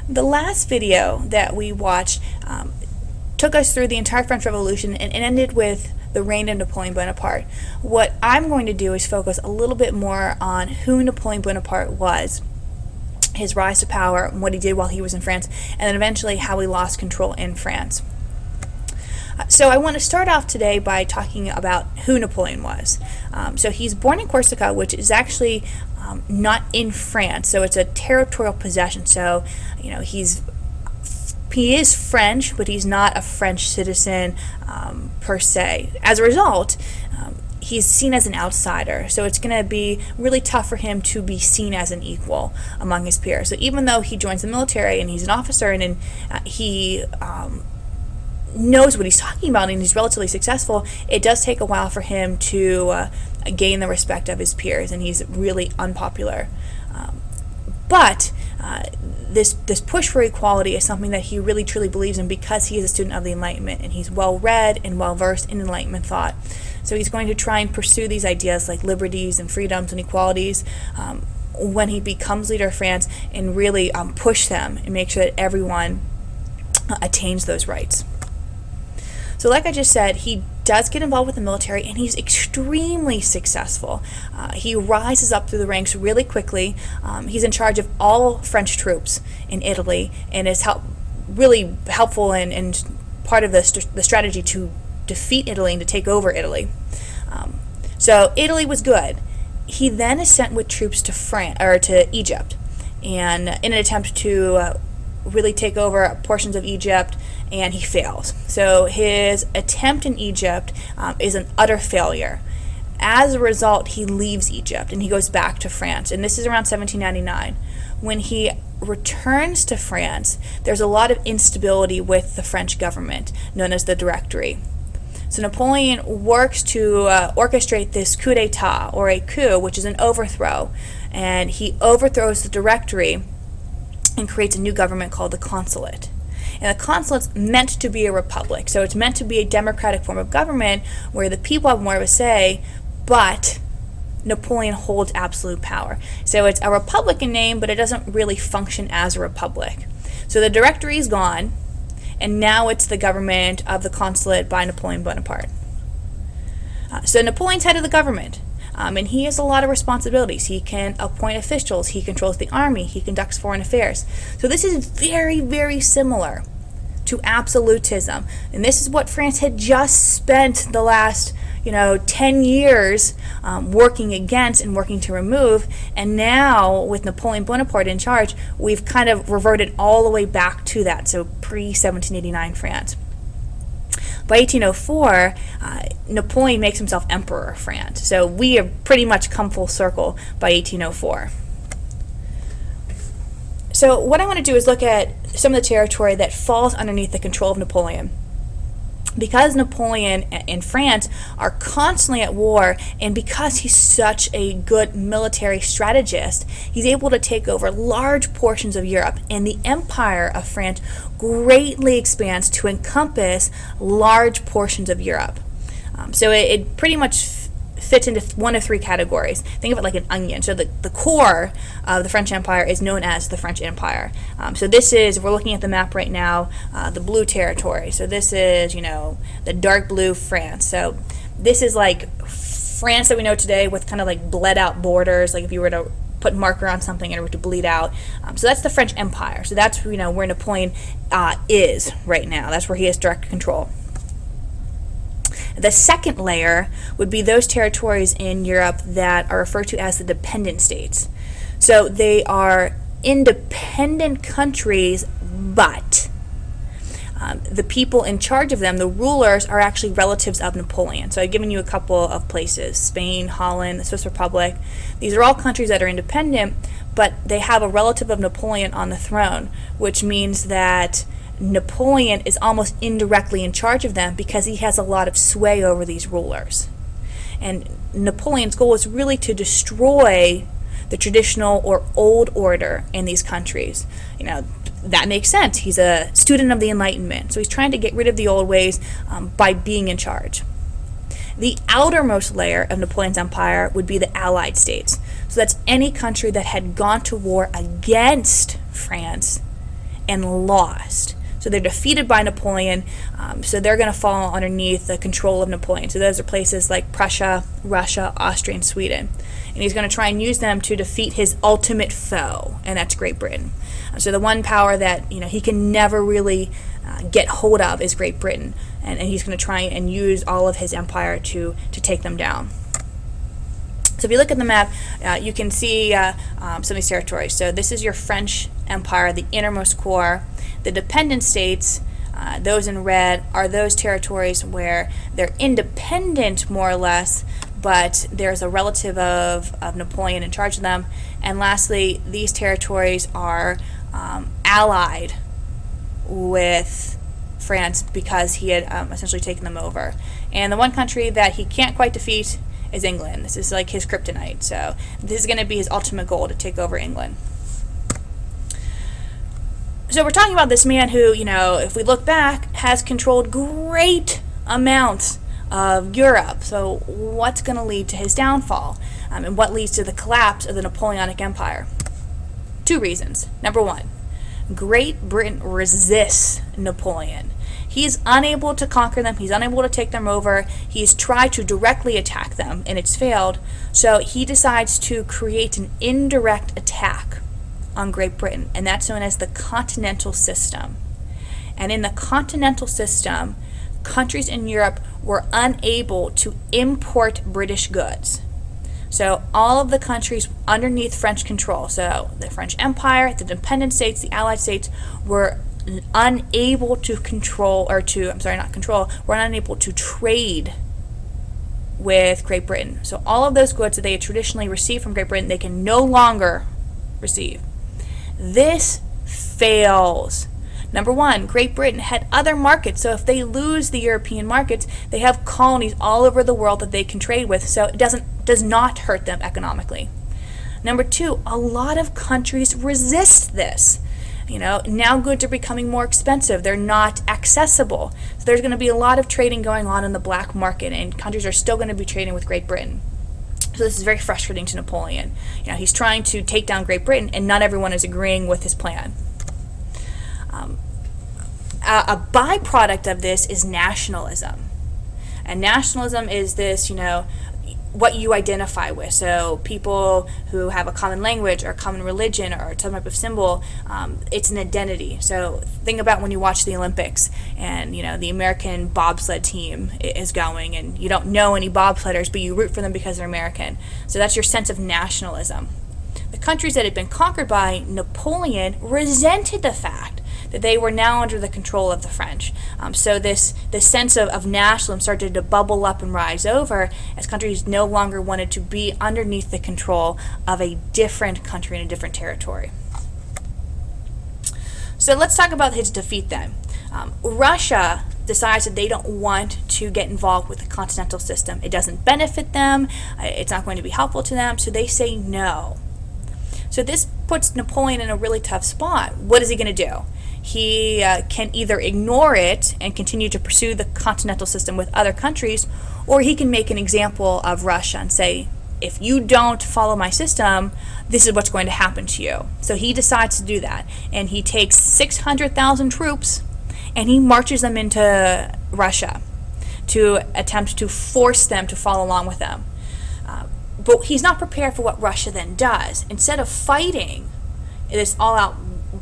The last video that we watched took us through the entire French Revolution and ended with the reign of Napoleon Bonaparte. What I'm going to do is focus a little bit more on who Napoleon Bonaparte was, his rise to power, and what he did while he was in France, and then eventually how he lost control in France. So I want to start off today by talking about who Napoleon was. So he's born in Corsica, which is actually not in France, so it's a territorial possession. So he is French, but he's not a French citizen per se. As a result, he's seen as an outsider, so it's going to be really tough for him to be seen as an equal among his peers. So even though he joins the military and he's an officer and he knows what he's talking about and he's relatively successful, it does take a while for him to gain the respect of his peers, and he's really unpopular. But this push for equality is something that he really truly believes in because he is a student of the Enlightenment and he's well read and well versed in Enlightenment thought. So he's going to try and pursue these ideas like liberties and freedoms and equalities when he becomes leader of France, and really push them and make sure that everyone attains those rights. So like I just said, he does get involved with the military and he's extremely successful. He rises up through the ranks really quickly. He's in charge of all French troops in Italy and is really helpful and part of the strategy to defeat Italy and to take over Italy. So Italy was good. He then is sent with troops to Egypt, and in an attempt to really take over portions of Egypt, and he fails. So his attempt in Egypt is an utter failure. As a result, he leaves Egypt and he goes back to France, and this is around 1799. When he returns to France, there's a lot of instability with the French government, known as the Directory. So Napoleon works to orchestrate this coup d'etat, or a coup, which is an overthrow, and he overthrows the Directory and creates a new government called the Consulate. And the Consulate's meant to be a republic, so it's meant to be a democratic form of government where the people have more of a say, but Napoleon holds absolute power. So it's a republic in name, but it doesn't really function as a republic. So the Directory is gone, and now it's the government of the Consulate by Napoleon Bonaparte. So Napoleon's head of the government. And he has a lot of responsibilities. He can appoint officials, he controls the army, he conducts foreign affairs. So this is very, very similar to absolutism. And this is what France had just spent the last 10 years working against and working to remove. And now with Napoleon Bonaparte in charge, we've kind of reverted all the way back to that, so pre-1789 France. By 1804, Napoleon makes himself emperor of France. So we have pretty much come full circle by 1804. So what I want to do is look at some of the territory that falls underneath the control of Napoleon. Because Napoleon and France are constantly at war, and because he's such a good military strategist, he's able to take over large portions of Europe, and the empire of France greatly expands to encompass large portions of Europe. So it pretty much fits into one of three categories. Think of it like an onion. So the core of the French Empire is known as the French Empire. So we're looking at the map right now, the blue territory. So this is, the dark blue France. So this is like France that we know today with kind of like bled out borders, like if you were to put marker on something and it were to bleed out. So that's the French Empire. So that's, where Napoleon is right now. That's where he has direct control. The second layer would be those territories in Europe that are referred to as the dependent states. So they are independent countries, but the people in charge of them, the rulers, are actually relatives of Napoleon. So I've given you a couple of places: Spain, Holland, the Swiss Republic. These are all countries that are independent, but they have a relative of Napoleon on the throne, which means that Napoleon is almost indirectly in charge of them because he has a lot of sway over these rulers. And Napoleon's goal is really to destroy the traditional or old order in these countries. That makes sense. He's a student of the Enlightenment, so he's trying to get rid of the old ways by being in charge. The outermost layer of Napoleon's empire would be the Allied states. So that's any country that had gone to war against France and lost. So they're defeated by Napoleon, so they're going to fall underneath the control of Napoleon. So those are places like Prussia, Russia, Austria, and Sweden. And he's going to try and use them to defeat his ultimate foe, and that's Great Britain. So the one power that he can never really get hold of is Great Britain, and he's going to try and use all of his empire to take them down. So if you look at the map, you can see some of these territories. So this is your French Empire, the innermost core. The dependent states, those in red, are those territories where they're independent more or less, but there's a relative of Napoleon in charge of them. And lastly, these territories are allied with France because he had essentially taken them over. And the one country that he can't quite defeat is England. This is like his kryptonite. So this is going to be his ultimate goal, to take over England. So we're talking about this man who, if we look back, has controlled great amounts of Europe. So what's going to lead to his downfall? And what leads to the collapse of the Napoleonic Empire? 2 reasons. Number 1, Great Britain resists Napoleon. He is unable to conquer them. He's unable to take them over. He's tried to directly attack them, and it's failed. So he decides to create an indirect attack on Great Britain, and that's known as the Continental System. And in the Continental System, countries in Europe were unable to import British goods. So all of the countries underneath French control, so the French Empire, the dependent states, the allied states, were unable to were unable to trade with Great Britain. So all of those goods that they had traditionally received from Great Britain, they can no longer receive. This fails. Number 1, Great Britain had other markets, so if they lose the European markets, they have colonies all over the world that they can trade with, so it does not hurt them economically. Number 2, a lot of countries resist this. Now goods are becoming more expensive. They're not accessible. So there's going to be a lot of trading going on in the black market, and countries are still going to be trading with Great Britain. So this is very frustrating to Napoleon. He's trying to take down Great Britain, and not everyone is agreeing with his plan. A byproduct of this is nationalism. And nationalism is this, what you identify with. So people who have a common language or a common religion or some type of symbol, it's an identity. So think about when you watch the Olympics and the American bobsled team is going, and you don't know any bobsledders, but you root for them because they're American. So that's your sense of nationalism. The countries that had been conquered by Napoleon resented the fact that they were now under the control of the French. So this sense of nationalism started to bubble up and rise over as countries no longer wanted to be underneath the control of a different country in a different territory. So let's talk about his defeat then. Russia decides that they don't want to get involved with the continental system. It doesn't benefit them. It's not going to be helpful to them, so they say no. So this puts Napoleon in a really tough spot. What is he going to do? He can either ignore it and continue to pursue the continental system with other countries, or he can make an example of Russia and say, if you don't follow my system, this is what's going to happen to you. So he decides to do that, and he takes 600,000 troops and he marches them into Russia to attempt to force them to follow along with them. But he's not prepared for what Russia then does. Instead of fighting this all-out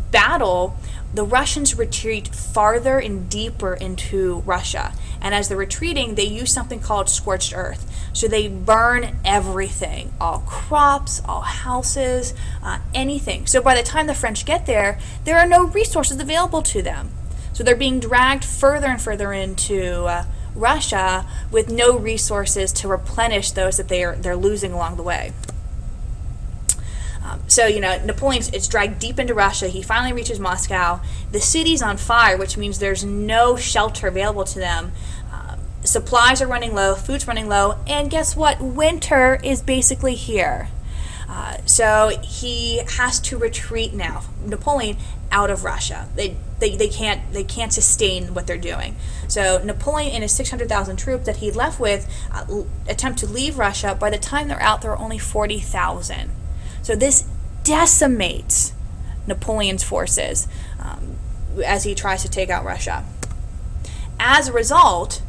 battle, the Russians retreat farther and deeper into Russia. And as they're retreating, they use something called scorched earth. So they burn everything, all crops, all houses, anything. So by the time the French get there are no resources available to them. So they're being dragged further and further into Russia with no resources to replenish those that they're losing along the way. So, Napoleon is dragged deep into Russia. He finally reaches Moscow. The city's on fire, which means there's no shelter available to them. Supplies are running low, food's running low, and guess what? Winter is basically here. So he has to retreat now, Napoleon, out of Russia. They can't sustain what they're doing. So Napoleon and his 600,000 troops that he left with attempt to leave Russia. By the time they're out, there are only 40,000. So this decimates Napoleon's forces. as he tries to take out Russia. As a result,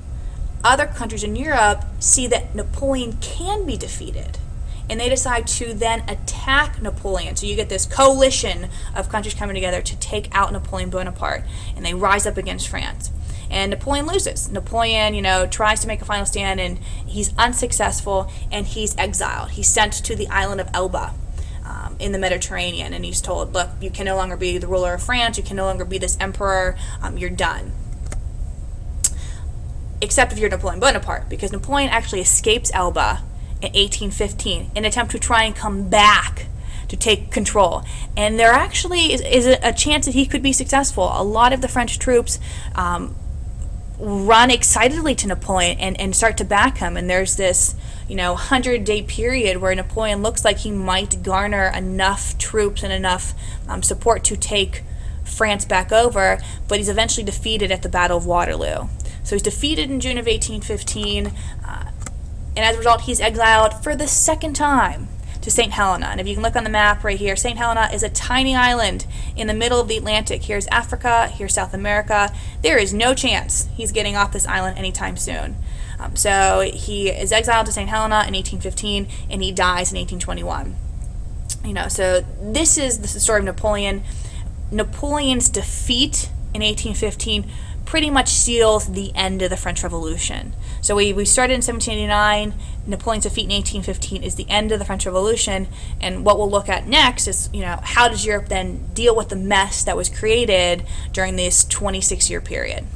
other countries in Europe see that Napoleon can be defeated, and they decide to then attack Napoleon. So you get this coalition of countries coming together to take out Napoleon Bonaparte, and they rise up against France. And Napoleon loses. Napoleon, tries to make a final stand, and he's unsuccessful, and he's exiled. He's sent to the island of Elba in the Mediterranean, and he's told, look, you can no longer be the ruler of France, you can no longer be this emperor, you're done. Except if you're Napoleon Bonaparte, because Napoleon actually escapes Elba in 1815 in an attempt to try and come back to take control. And there actually is a chance that he could be successful. A lot of the French troops run excitedly to Napoleon and start to back him. And there's this 100-day period where Napoleon looks like he might garner enough troops and enough support to take France back over, but he's eventually defeated at the Battle of Waterloo. So he's defeated in June of 1815, and as a result, he's exiled for the second time to St. Helena. And if you can look on the map right here, St. Helena is a tiny island in the middle of the Atlantic. Here's Africa, here's South America. There is no chance he's getting off this island anytime soon. So he is exiled to St. Helena in 1815, and he dies in 1821. So this is the story of Napoleon. Napoleon's defeat in 1815 pretty much seals the end of the French Revolution. So we started in 1789. Napoleon's defeat in 1815 is the end of the French Revolution, and what we'll look at next is, how does Europe then deal with the mess that was created during this 26-year period.